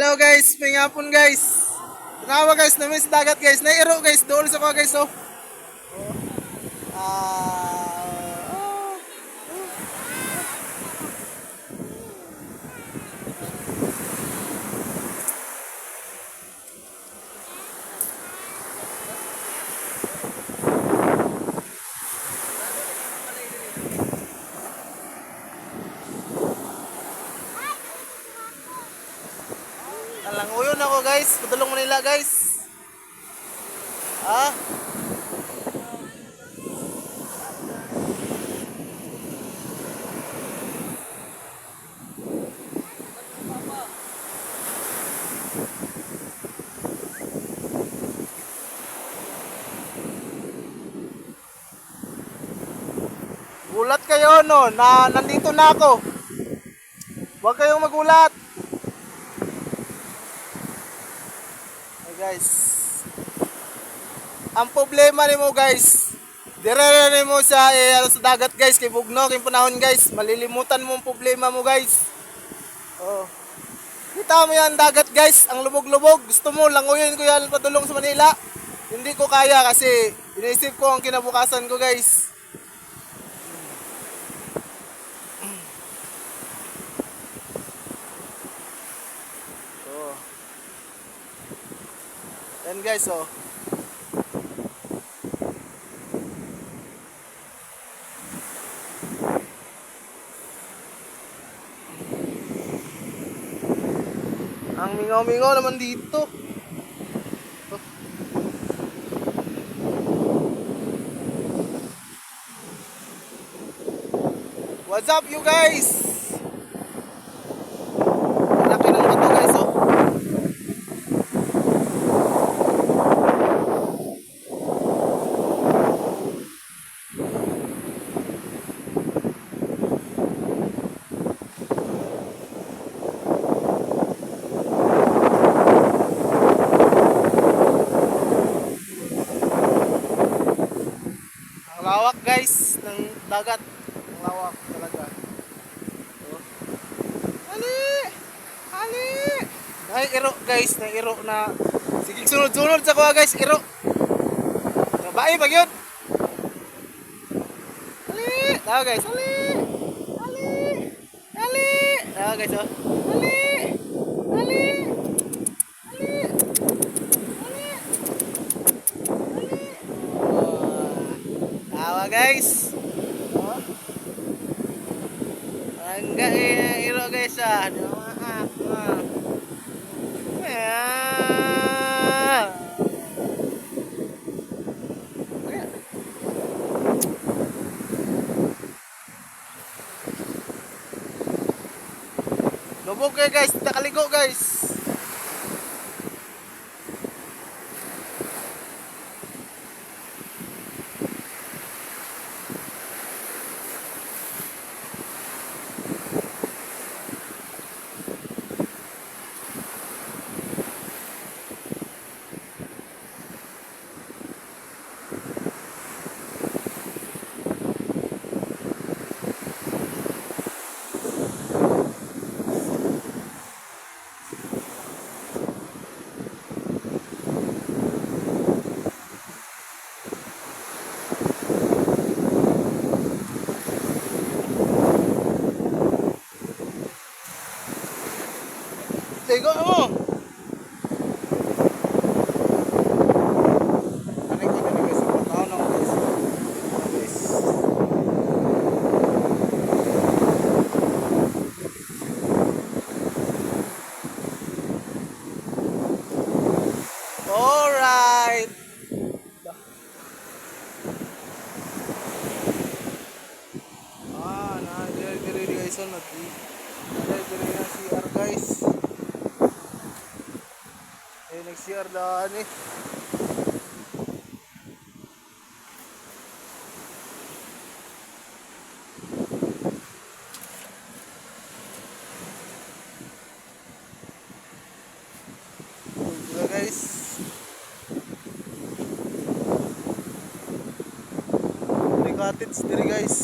Hello guys, may hapon guys. Tanawa guys, namin sa dagat guys. Nairo guys, doon sa mga guys oh. Ah. Nalanguyon ako guys, padulong Manila guys. Ah. Gulat kayo no, nandito na ako. Huwag kayong magulat. Hey guys. Ang problema nimo guys, dire nimo sa sa dagat guys, kay bugno kay panahon guys, malilimutan mo ang problema mo guys. Oh. Kita mo yan dagat guys, ang lubog-lubog. Gusto mo languyin ko yan padulong sa Manila. Hindi ko kaya kasi iniisip ko ang kinabukasan ko guys. Oh. Yan guys oh. Ang mingaw-mingaw naman dito. What's up you guys? Laki ng bato guys oh. Ang lawak guys ng dagat. Ang lawak talaga. Oh. Ali! Ali! Ay, iro guys, na iro na. Sige, sunod-sunod sa kuha guys, iro. Babae pag yun. Ali! Tawa guys, ali! Ali! Ali! Tawa guys, oh. Ali! Ali! Ali! Ali! Ali! Oh. Tawa guys. Oh. Angga iro guys ah. Maaf. Yeah. Lubog kayo guys, nakaligo guys. Ligo mo. Ano ko din guys, pataw na guys. Guys. Alright. Dire guys on lagi. Dire na CR guys. Nag-CR daan eh. Ito guys. Cottage dire guys.